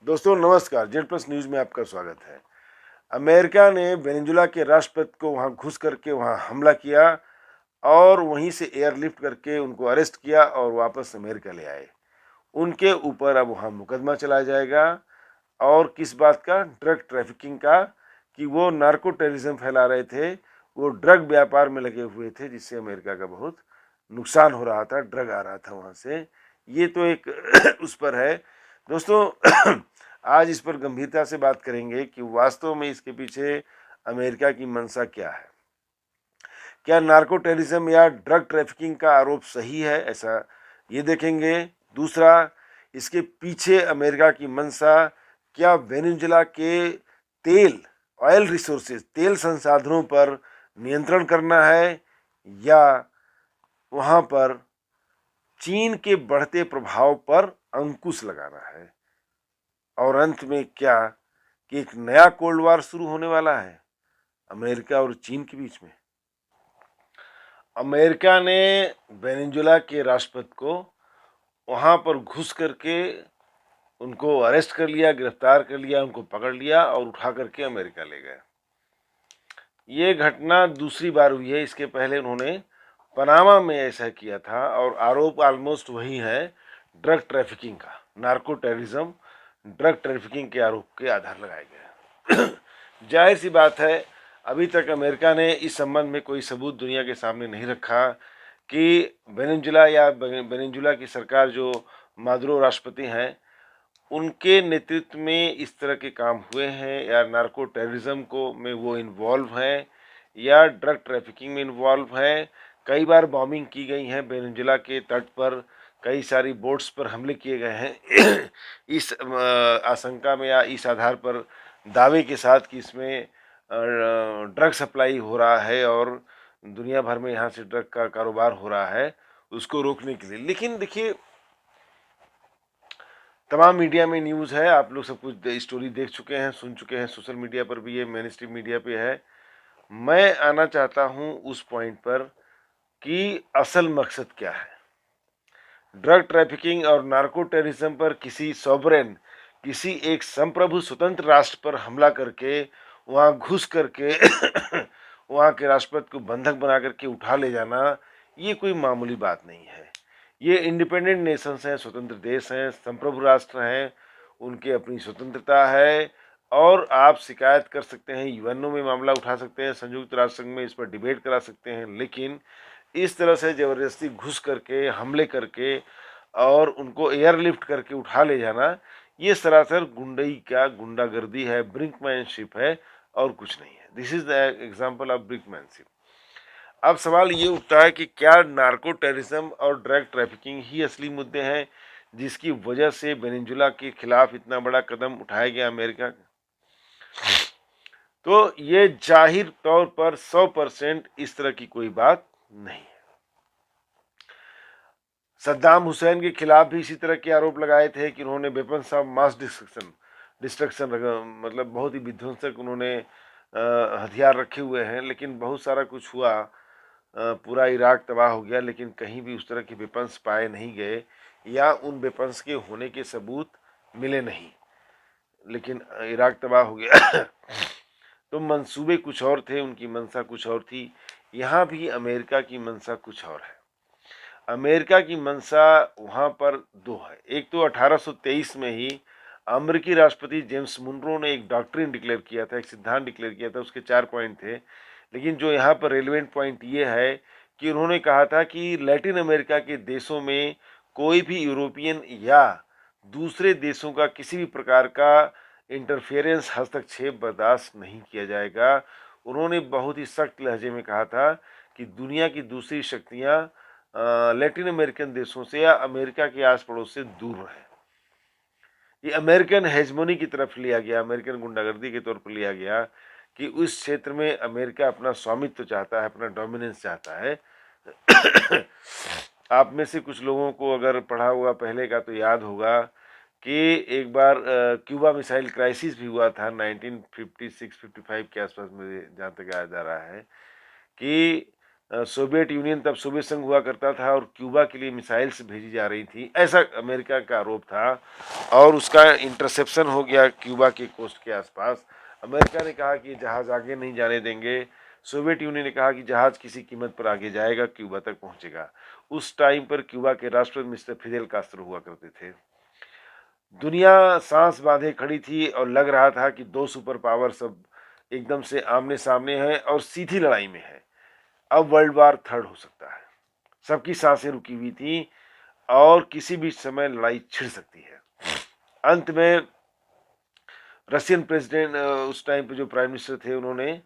दोस्तों नमस्कार, Z plus news में आपका स्वागत है। अमेरिका ने वेनेजुला के राष्ट्रपति को वहां घुस करके वहां हमला किया और वहीं से एयरलिफ्ट करके उनको अरेस्ट किया और वापस अमेरिका ले आए। उनके ऊपर अब वहां मुकदमा चलाया जाएगा और किस बात का? ड्रग ट्रैफिकिंग का, कि वो नार्को टेररिज्म फैला रहे थे, वो ड्रग व्यापार में लगे हुए थे, जिससे अमेरिका का बहुत नुकसान हो रहा था, ड्रग आ रहा था वहां से। ये तो एक उस पर है दोस्तों। आज इस पर गंभीरता से बात करेंगे कि वास्तव में इसके पीछे अमेरिका की मंशा क्या है। क्या नार्को टेररिज्म या ड्रग ट्रैफिकिंग का आरोप सही है, ऐसा ये देखेंगे। दूसरा, इसके पीछे अमेरिका की मंशा क्या वेनेजुला के तेल, ऑयल रिसोर्सेज, तेल संसाधनों पर नियंत्रण करना है या वहां पर चीन के बढ़ते प्रभाव पर अंकुश लगाना है। और अंत में क्या कि एक नया कोल्ड वार शुरू होने वाला है अमेरिका और चीन के बीच में। अमेरिका ने वेनेजुला के राष्ट्रपति को वहां पर घुस करके उनको अरेस्ट कर लिया, गिरफ्तार कर लिया, उनको पकड़ लिया और उठा करके अमेरिका ले गए। ये घटना दूसरी बार हुई है। इसके पहले उन्होंने पनामा में ऐसा किया था और आरोप ऑलमोस्ट वही है, ड्रग ट्रैफिकिंग का, नार्को टेररिज्म, ड्रग ट्रैफिकिंग के आरोप के आधार लगाए गए। जाहिर सी बात है, अभी तक अमेरिका ने इस संबंध में कोई सबूत दुनिया के सामने नहीं रखा कि वेनेजुला या वेनेजुला की सरकार, जो मादुरो राष्ट्रपति हैं, उनके नेतृत्व में इस तरह के काम हुए हैं या नार्को टेररिज्म को में वो इन्वॉल्व हैं या ड्रग ट्रैफिकिंग में इन्वॉल्व हैं। कई बार बॉम्बिंग की गई है वेनेजुला के तट पर, कई सारी बोट्स पर हमले किए गए हैं। इस आशंका में या इस आधार पर दावे के साथ कि इसमें ड्रग सप्लाई हो रहा है और दुनिया भर में यहाँ से ड्रग का कारोबार हो रहा है, उसको रोकने के लिए। लेकिन देखिए, तमाम मीडिया में न्यूज़ है, आप लोग सब कुछ स्टोरी देख चुके हैं, सुन चुके हैं, सोशल मीडिया पर भी है, मेन स्ट्रीम मीडिया पे है। मैं आना चाहता हूं उस पॉइंट पर कि असल मकसद क्या है। ड्रग ट्रैफिकिंग और नार्को टेररिज्म पर किसी सॉवरेन, किसी एक संप्रभु स्वतंत्र राष्ट्र पर हमला करके, वहां घुस करके वहां के राष्ट्रपति को बंधक बना करके उठा ले जाना, ये कोई मामूली बात नहीं है। ये इंडिपेंडेंट नेशंस हैं, स्वतंत्र देश हैं, संप्रभु राष्ट्र हैं, उनकी अपनी स्वतंत्रता है और आप शिकायत कर सकते हैं, यूएनओ में मामला उठा सकते हैं, संयुक्त राष्ट्र संघ में इस पर डिबेट करा सकते हैं। लेकिन इस तरह से ज़बरदस्ती घुस करके, हमले करके और उनको एयरलिफ्ट करके उठा ले जाना, ये सरासर गुंडई का गुंडागर्दी है, ब्रिंकमैनशिप है और कुछ नहीं है। This is the example of brinkmanship. अब सवाल ये उठता है कि क्या नार्को टेररिज्म और ड्रग ट्रैफिकिंग ही असली मुद्दे हैं जिसकी वजह से वेनेजुला के खिलाफ इतना बड़ा कदम उठाया गया अमेरिका का? तो ये जाहिर तौर पर 100% इस तरह की कोई बात नहीं है। सद्दाम हुसैन के खिलाफ भी इसी तरह के आरोप लगाए थे कि उन्होंने वेपन्स ऑफ मास डिस्ट्रक्शन मतलब बहुत ही विध्वंसक उन्होंने हथियार रखे हुए हैं। लेकिन बहुत सारा कुछ हुआ, पूरा इराक तबाह हो गया, लेकिन कहीं भी उस तरह के वेपन्स पाए नहीं गए या उन वेपन्स के होने के सबूत मिले नहीं, लेकिन इराक तबाह हो गया। तो मंसूबे कुछ और थे, उनकी मंशा कुछ और थी। यहाँ भी अमेरिका की मंशा कुछ और है। अमेरिका की मंशा वहाँ पर दो है। एक तो 1823 में ही अमेरिकी राष्ट्रपति जेम्स मुनरो ने एक डॉक्ट्रिन डिक्लेयर किया था, एक सिद्धांत डिक्लेयर किया था, उसके 4 पॉइंट थे। लेकिन जो यहाँ पर रेलिवेंट पॉइंट ये है कि उन्होंने कहा था कि लैटिन अमेरिका के देशों में कोई भी यूरोपियन या दूसरे देशों का किसी भी प्रकार का इंटरफेरेंस, हस्तक्षेप बर्दाश्त नहीं किया जाएगा। उन्होंने बहुत ही सख्त लहजे में कहा था कि दुनिया की दूसरी शक्तियाँ लैटिन अमेरिकन देशों से या अमेरिका के आस पड़ोस से दूर रहे। ये अमेरिकन हेजमोनी की तरफ लिया गया, अमेरिकन गुंडागर्दी के तौर पर लिया गया कि उस क्षेत्र में अमेरिका अपना स्वामित्व चाहता है, अपना डोमिनेंस चाहता है। आप में से कुछ लोगों को अगर पढ़ा हुआ पहले का तो याद होगा कि एक बार क्यूबा मिसाइल क्राइसिस भी हुआ था 1956-55 के आसपास में, जहाँ तक याद आ रहा है कि सोवियत यूनियन तब सोवियत संघ हुआ करता था और क्यूबा के लिए मिसाइल्स भेजी जा रही थी, ऐसा अमेरिका का आरोप था। और उसका इंटरसेप्शन हो गया क्यूबा के कोस्ट के आसपास। अमेरिका ने कहा कि जहाज़ आगे नहीं जाने देंगे। सोवियत यूनियन ने कहा कि जहाज़ किसी कीमत पर आगे जाएगा, क्यूबा तक पहुंचेगा। उस टाइम पर क्यूबा के राष्ट्रपति मिस्टर फिदेल कास्त्रो हुआ करते थे। दुनिया सांस बांधे खड़ी थी और लग रहा था कि दो सुपर पावर सब एकदम से आमने सामने हैं और सीधी लड़ाई में है। अब वर्ल्ड वार थर्ड हो सकता है। सबकी सांसें रुकी हुई थी और किसी भी समय लड़ाई छिड़ सकती है। अंत में रशियन प्रेसिडेंट, उस टाइम पे जो प्राइम मिनिस्टर थे, उन्होंने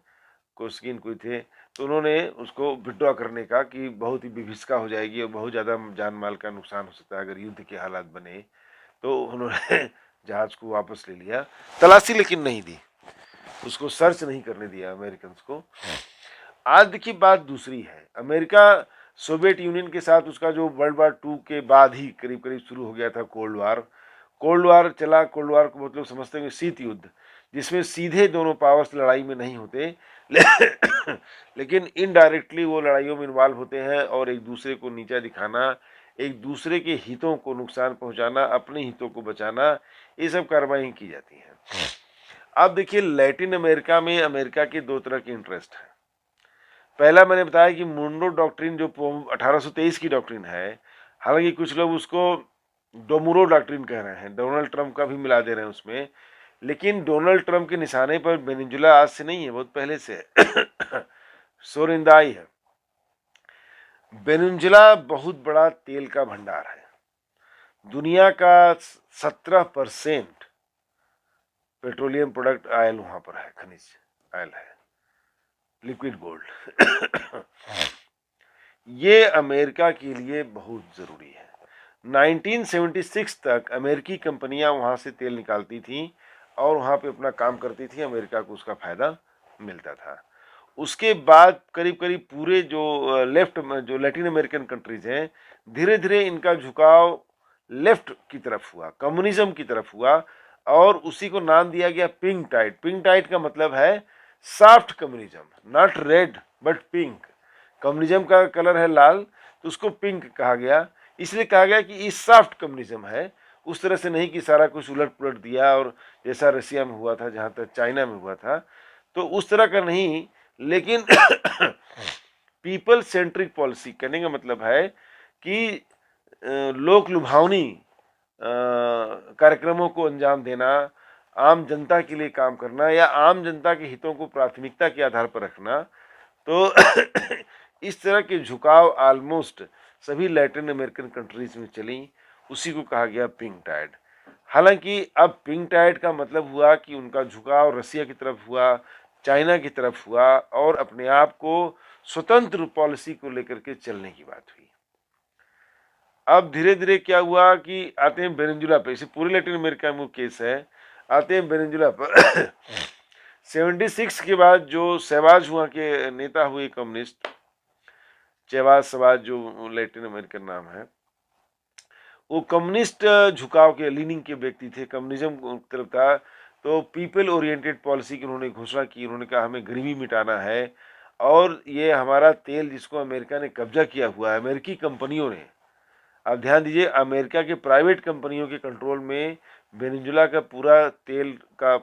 कोस्गिन कोई थे, तो उन्होंने उसको विड्रॉ करने का कि बहुत ही विभीषिका हो जाएगी और बहुत ज़्यादा जान माल का नुकसान हो सकता है अगर युद्ध के हालात बने। तो उन्होंने जहाज को वापस ले लिया, तलाशी लेकिन नहीं दी, उसको सर्च नहीं करने दिया अमेरिकन को। आज की बात दूसरी है। अमेरिका सोवियत यूनियन के साथ उसका जो वर्ल्ड वार टू के बाद ही करीब करीब शुरू हो गया था कोल्ड वार। कोल्ड वार चला। कोल्ड वार को मतलब समझते हैं शीत युद्ध, जिसमें सीधे दोनों पावर्स लड़ाई में नहीं होते लेकिन इनडायरेक्टली वो लड़ाइयों में इन्वॉल्व होते हैं और एक दूसरे को नीचा दिखाना, एक दूसरे के हितों को नुकसान पहुंचाना, अपने हितों को बचाना, ये सब कार्रवाई की जाती हैं। अब देखिए, लैटिन अमेरिका में अमेरिका के दो तरह के इंटरेस्ट हैं। पहला मैंने बताया कि मुंडो डॉक्ट्रिन जो 1823 की डॉक्ट्रिन है, हालांकि कुछ लोग उसको डोमुरो डॉक्ट्रिन कह रहे हैं, डोनाल्ड ट्रंप का भी मिला दे रहे हैं उसमें, लेकिन डोनाल्ड ट्रंप के निशाने पर वेनेजुएला आज से नहीं है, बहुत पहले से है सोरिंदाई है। वेनेजुएला बहुत बड़ा तेल का भंडार है। दुनिया का 17% पेट्रोलियम प्रोडक्ट ऑयल वहां पर है, खनिज ऑयल है, लिक्विड गोल्ड ये अमेरिका के लिए बहुत जरूरी है। 1976 तक अमेरिकी कंपनियां वहां से तेल निकालती थीं और वहां पे अपना काम करती थी, अमेरिका को उसका फायदा मिलता था। उसके बाद करीब करीब पूरे जो लैटिन अमेरिकन कंट्रीज हैं, धीरे धीरे इनका झुकाव लेफ्ट की तरफ हुआ, कम्युनिज्म की तरफ हुआ और उसी को नाम दिया गया पिंक टाइड। पिंक टाइड का मतलब है soft communism, not red but pink. Communism का कलर है लाल, तो उसको पिंक कहा गया। इसलिए कहा गया कि ये सॉफ्ट कम्युनिज्म है, उस तरह से नहीं कि सारा कुछ उलट पुलट दिया और जैसा रसिया में हुआ था, जहाँ तक चाइना में हुआ था, तो उस तरह का नहीं। लेकिन पीपल सेंट्रिक पॉलिसी कहने का मतलब है कि लोक लुभावनी कार्यक्रमों को अंजाम देना, आम जनता के लिए काम करना या आम जनता के हितों को प्राथमिकता के आधार पर रखना, तो इस तरह के झुकाव ऑलमोस्ट सभी लैटिन अमेरिकन कंट्रीज में चली। उसी को कहा गया पिंक टाइड। हालांकि अब पिंक टाइड का मतलब हुआ कि उनका झुकाव रसिया की तरफ हुआ, चाइना की तरफ हुआ और अपने आप को स्वतंत्र पॉलिसी को लेकर के चलने की बात हुई। अब धीरे धीरे क्या हुआ कि आते हैं वेनेजुएला पे, इसे पूरे लैटिन अमेरिका में वो केस है। आते हैं वेनेजुएला पर 76 के बाद जो सेवाज हुआ के नेता हुए कम्युनिस्ट, चेवाज सवाज जो लैटिन अमेरिकन नाम है, वो कम्युनिस्ट झुकाव के लीनिंग के व्यक्ति थे, कम्युनिज्म की तरफ था। तो पीपल ओरिएंटेड पॉलिसी की उन्होंने घोषणा की। उन्होंने कहा हमें गरीबी मिटाना है और ये हमारा तेल जिसको अमेरिका ने कब्जा किया हुआ है, अमेरिकी कंपनियों ने, आप ध्यान दीजिए, अमेरिका के प्राइवेट कंपनियों के कंट्रोल में वेनेजुएला का पूरा तेल का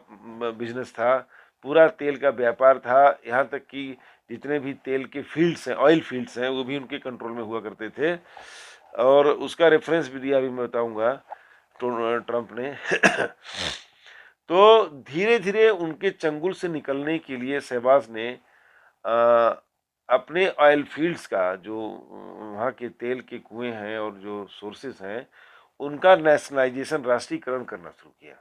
बिजनेस था, पूरा तेल का व्यापार था। यहाँ तक कि जितने भी तेल के फील्ड्स हैं, ऑयल फील्ड्स हैं, वो भी उनके कंट्रोल में हुआ करते थे। और उसका रेफरेंस भी दिया, अभी मैं बताऊंगा, ट्रंप ने तो धीरे धीरे उनके चंगुल से निकलने के लिए शहबाज ने अपने ऑयल फील्ड्स का, जो वहाँ के तेल के कुएं हैं और जो सोर्सेस हैं, उनका नेशनलाइजेशन, राष्ट्रीयकरण करना शुरू किया।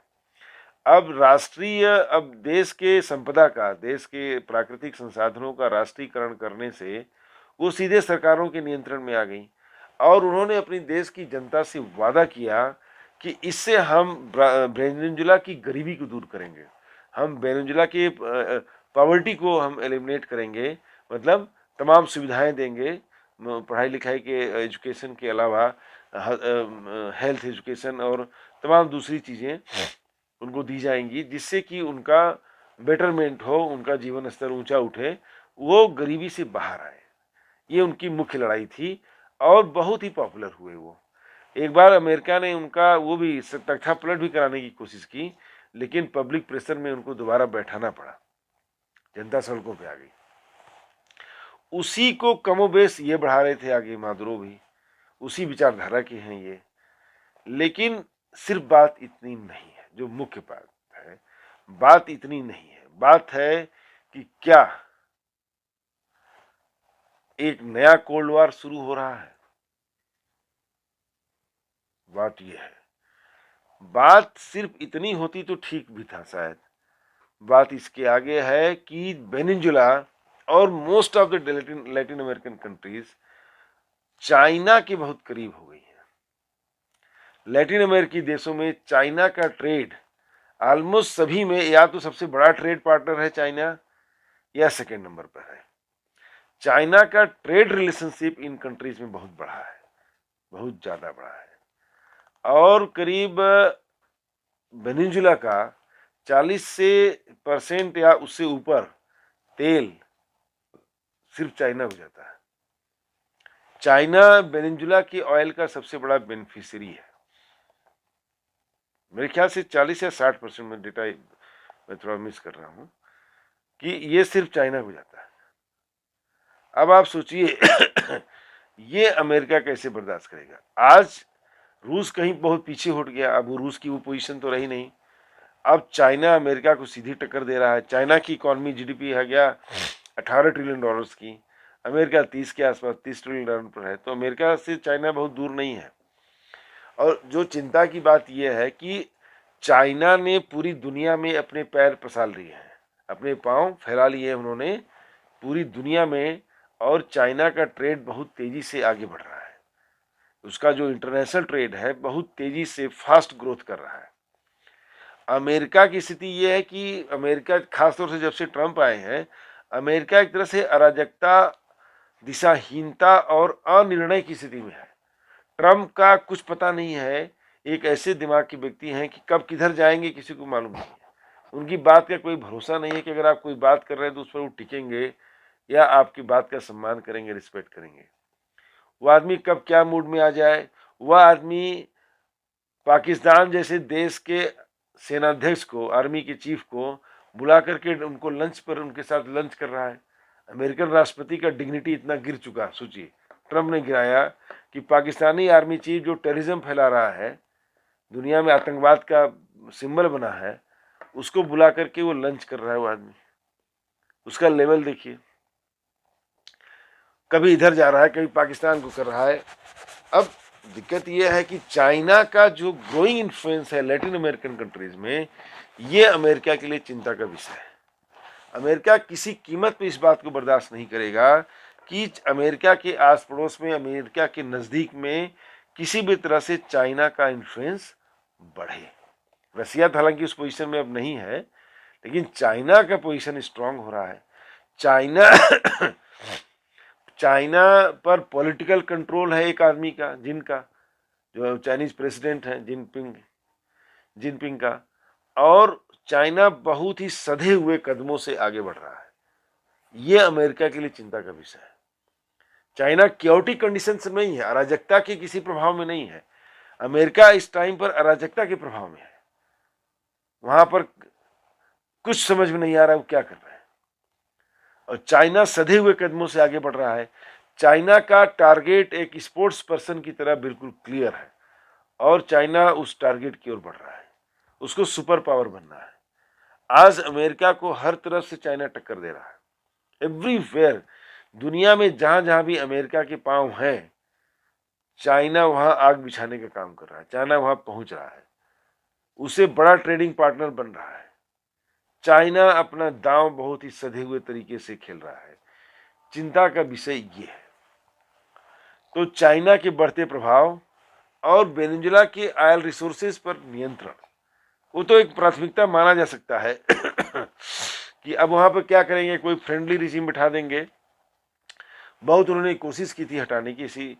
अब देश के संपदा का, देश के प्राकृतिक संसाधनों का राष्ट्रीयकरण करने से वो सीधे सरकारों के नियंत्रण में आ गई और उन्होंने अपनी देश की जनता से वादा किया कि इससे हम वेनेजुएला की गरीबी को दूर करेंगे, हम वेनेजुएला के पॉवर्टी को हम एलिमिनेट करेंगे, मतलब तमाम सुविधाएं देंगे, पढ़ाई लिखाई के एजुकेशन के अलावा हेल्थ एजुकेशन और तमाम दूसरी चीज़ें उनको दी जाएंगी, जिससे कि उनका बेटरमेंट हो, उनका जीवन स्तर ऊंचा उठे, वो गरीबी से बाहर आए। ये उनकी मुख्य लड़ाई थी और बहुत ही पॉपुलर हुए वो। एक बार अमेरिका ने उनका वो भी तख्ता पलट भी कराने की कोशिश की, लेकिन पब्लिक प्रेशर में उनको दोबारा बैठाना पड़ा, जनता सड़कों पे आ गई। उसी को कमोबेश ये बढ़ा रहे थे आगे मादुरो भी, उसी विचारधारा के हैं ये। लेकिन सिर्फ बात इतनी नहीं है, जो मुख्य बात है, बात इतनी नहीं है। बात है कि क्या एक नया कोल्ड वॉर शुरू हो रहा है। बात यह है, बात सिर्फ इतनी होती तो ठीक भी था शायद। बात इसके आगे है कि वेनेजुला और most of the Latin American countries China के बहुत करीब हो गई है। लैटिन अमेरिकी देशों में चाइना का ट्रेड ऑलमोस्ट सभी में या तो सबसे बड़ा ट्रेड पार्टनर है चाइना, या सेकेंड नंबर पर है। चाइना का ट्रेड रिलेशनशिप इन कंट्रीज में बहुत बड़ा है, बहुत ज्यादा बड़ा है। और करीब वेनेजुला का 40% या उससे ऊपर तेल सिर्फ चाइना को जाता है। चाइना वेनेजुला की ऑयल का सबसे बड़ा बेनिफिशियरी है। मेरे ख्याल से 40 या 60% में डेटा मैं थोड़ा मिस कर रहा हूं कि ये सिर्फ चाइना को जाता है। अब आप सोचिए ये अमेरिका कैसे बर्दाश्त करेगा। आज रूस कहीं बहुत पीछे हट गया, अब रूस की वो पोजीशन तो रही नहीं। अब चाइना अमेरिका को सीधी टक्कर दे रहा है। चाइना की इकोनॉमी जीडीपी है गया 18 ट्रिलियन डॉलर्स की, अमेरिका 30 के आसपास 30 ट्रिलियन डॉलर पर है। तो अमेरिका से चाइना बहुत दूर नहीं है। और जो चिंता की बात यह है कि चाइना ने पूरी दुनिया में अपने पैर पसार लिए हैं, अपने पांव फैला लिए उन्होंने पूरी दुनिया में। और चाइना का ट्रेड बहुत तेजी से आगे बढ़ रहा है। उसका जो इंटरनेशनल ट्रेड है बहुत तेजी से फास्ट ग्रोथ कर रहा है। अमेरिका की स्थिति यह है कि अमेरिका खासतौर से जब से ट्रंप आए हैं, अमेरिका एक तरह से अराजकता, दिशाहीनता और अनिर्णय की स्थिति में है। ट्रंप का कुछ पता नहीं है, एक ऐसे दिमाग के व्यक्ति हैं कि कब किधर जाएंगे किसी को मालूम नहीं है। उनकी बात का कोई भरोसा नहीं है कि अगर आप कोई बात कर रहे हैं तो उस पर वो टिकेंगे या आपकी बात का सम्मान करेंगे, रिस्पेक्ट करेंगे। वह आदमी कब क्या मूड में आ जाए। वह आदमी पाकिस्तान जैसे देश के सेनाध्यक्ष को, आर्मी के चीफ को बुला करके उनको लंच पर उनके साथ लंच कर रहा है। अमेरिकन राष्ट्रपति का डिग्निटी इतना गिर चुका, सोचिए ट्रंप ने गिराया कि पाकिस्तानी आर्मी चीफ जो टेररिज्म फैला रहा है, दुनिया में आतंकवाद का सिंबल बना है, उसको बुला करके वो लंच कर रहा है। वो आदमी, उसका लेवल देखिए, कभी इधर जा रहा है कभी पाकिस्तान को कर रहा है। अब दिक्कत यह है कि चाइना का जो ग्रोइंग इन्फ्लुएंस है लैटिन अमेरिकन कंट्रीज में, ये अमेरिका के लिए चिंता का विषय है। अमेरिका किसी कीमत पे इस बात को बर्दाश्त नहीं करेगा कि अमेरिका के आस पड़ोस में, अमेरिका के नजदीक में किसी भी तरह से चाइना का इन्फ्लुएंस बढ़े। रसिया हालांकि उस पोजीशन में अब नहीं है, लेकिन चाइना का पोजीशन स्ट्रांग हो रहा है। चाइना पर पॉलिटिकल कंट्रोल है एक आदमी का, जिनका जो चाइनीज प्रेसिडेंट है जिनपिंग का। और चाइना बहुत ही सधे हुए कदमों से आगे बढ़ रहा है। यह अमेरिका के लिए चिंता का विषय है। चाइना क्योटिक कंडीशन में नहीं है, अराजकता के किसी प्रभाव में नहीं है। अमेरिका इस टाइम पर अराजकता के प्रभाव में है। वहां पर कुछ समझ में नहीं आ रहा है वो क्या कर रहा है। और चाइना सधे हुए कदमों से आगे बढ़ रहा है। चाइना का टारगेट एक स्पोर्ट्स पर्सन की तरह बिल्कुल क्लियर है और चाइना उस टारगेट की ओर बढ़ रहा है। उसको सुपर पावर बनना है। आज अमेरिका को हर तरफ से चाइना टक्कर दे रहा है। एवरीवेयर, दुनिया में जहां जहां भी अमेरिका के पांव हैं, चाइना वहां आग बिछाने का काम कर रहा है। चाइना वहां पहुंच रहा है, उसे बड़ा ट्रेडिंग पार्टनर बन रहा है। चाइना अपना दांव बहुत ही सधे हुए तरीके से खेल रहा है। चिंता का विषय ये है। तो चाइना के बढ़ते प्रभाव और वेनेजुला के ऑयल रिसोर्सेज पर नियंत्रण, वो तो एक प्राथमिकता माना जा सकता है कि अब वहां पर क्या करेंगे, कोई फ्रेंडली रिजीम बिठा देंगे। बहुत उन्होंने कोशिश की थी हटाने की, इसी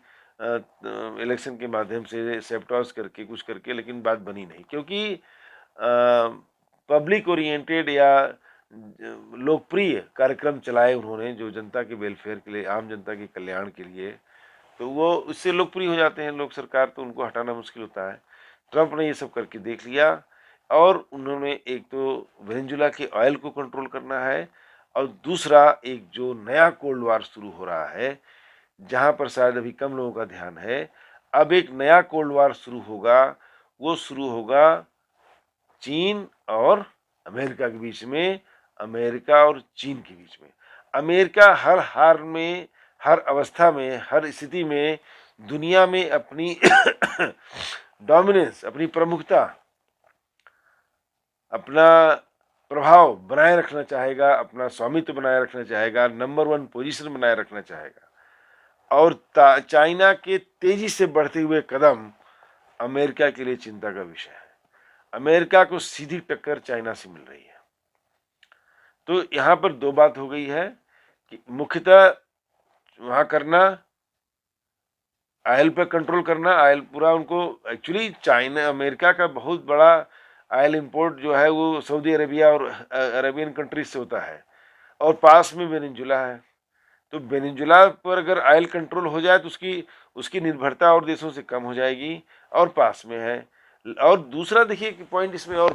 इलेक्शन के माध्यम से सेप्टॉस करके कुछ करके, लेकिन बात बनी नहीं, क्योंकि पब्लिक ओरिएंटेड या लोकप्रिय कार्यक्रम चलाए उन्होंने, जो जनता के वेलफेयर के लिए, आम जनता के कल्याण के लिए, तो वो उससे लोकप्रिय हो जाते हैं लोग, सरकार, तो उनको हटाना मुश्किल होता है। ट्रंप ने ये सब करके देख लिया, और उन्होंने एक तो वेनेजुला के ऑयल को कंट्रोल करना है, और दूसरा एक जो नया कोल्ड वार शुरू हो रहा है, जहां पर शायद अभी कम लोगों का ध्यान है, अब एक नया कोल्ड वार शुरू होगा। वो शुरू होगा चीन और अमेरिका के बीच में, अमेरिका और चीन के बीच में। अमेरिका हर हाल में, हर अवस्था में, हर स्थिति में दुनिया में अपनी डोमिनेंस, अपनी प्रमुखता, अपना प्रभाव बनाए रखना चाहेगा, अपना स्वामित्व बनाए रखना चाहेगा, नंबर 1 पोजीशन बनाए रखना चाहेगा। और चाइना के तेजी से बढ़ते हुए कदम अमेरिका के लिए चिंता का विषय है। अमेरिका को सीधी टक्कर चाइना से मिल रही है। तो यहाँ पर दो बात हो गई है कि मुख्यतः वहां करना, ऑयल पर कंट्रोल करना, ऑयल पूरा उनको, एक्चुअली चाइना, अमेरिका का बहुत बड़ा ऑयल इंपोर्ट जो है वो सऊदी अरेबिया और अरेबियन कंट्रीज से होता है, और पास में वेनेजुला है। तो वेनेजुला पर अगर ऑयल कंट्रोल हो जाए तो उसकी उसकी निर्भरता और देशों से कम हो जाएगी, और पास में है। और दूसरा देखिए कि पॉइंट इसमें और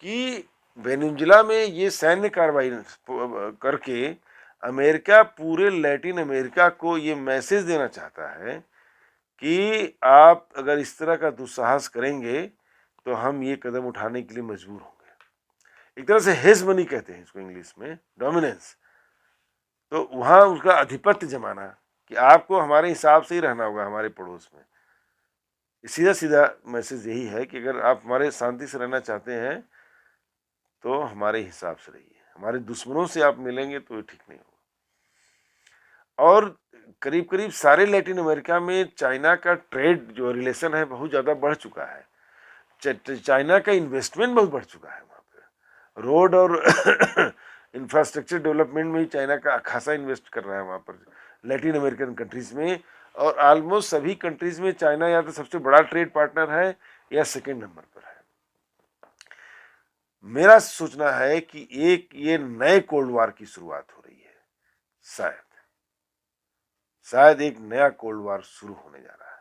कि वेनेजुला में ये सैन्य कार्रवाई करके अमेरिका पूरे लैटिन अमेरिका को ये मैसेज देना चाहता है कि आप अगर इस तरह का दुस्साहस करेंगे तो हम ये कदम उठाने के लिए मजबूर होंगे। एक तरह से हेजमनी कहते हैं इसको इंग्लिश में, डोमिनेंस। तो वहां उसका आधिपत्य जमाना कि आपको हमारे हिसाब से ही रहना होगा हमारे पड़ोस में। सीधा सीधा मैसेज यही है कि अगर आप हमारे शांति से रहना चाहते हैं तो हमारे हिसाब से रहिए, हमारे दुश्मनों से आप मिलेंगे तो ये ठीक नहीं होगा। और करीब करीब सारे लैटिन अमेरिका में चाइना का ट्रेड जो रिलेशन है बहुत ज़्यादा बढ़ चुका है। चाइना का इन्वेस्टमेंट बहुत बढ़ चुका है वहाँ पे, रोड और इंफ्रास्ट्रक्चर डेवलपमेंट में ही चाइना का खासा इन्वेस्ट कर रहा है वहाँ पर, लैटिन अमेरिकन कंट्रीज में। और ऑलमोस्ट सभी कंट्रीज में चाइना या तो सबसे बड़ा ट्रेड पार्टनर है या सेकेंड नंबर पर है। मेरा सोचना है कि एक ये नए कोल्ड वार की शुरुआत हो रही है, शायद एक नया कोल्ड वार शुरू होने जा रहा है।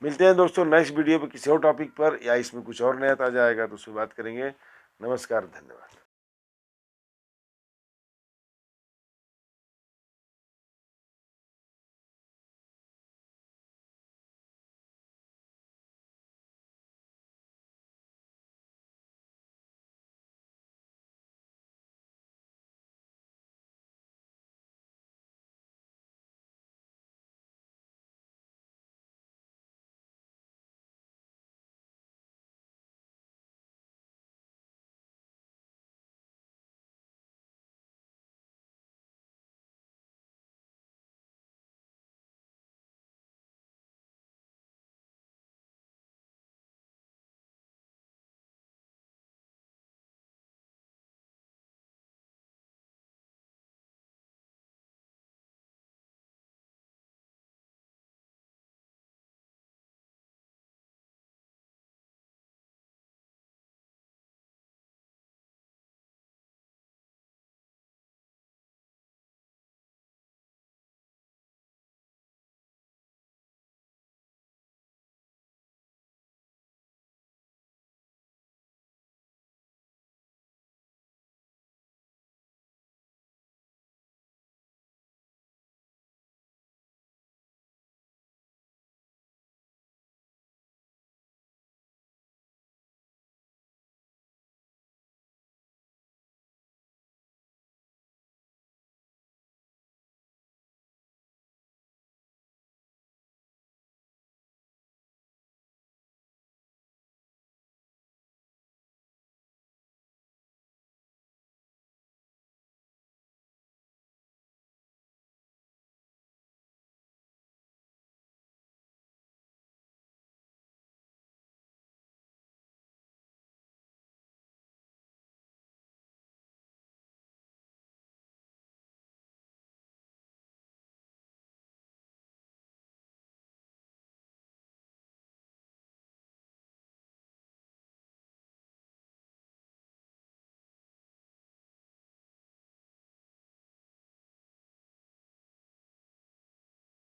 मिलते हैं दोस्तों नेक्स्ट वीडियो पे किसी और टॉपिक पर, या इसमें कुछ और नया ताजा आएगा तो उसमें बात करेंगे। नमस्कार, धन्यवाद।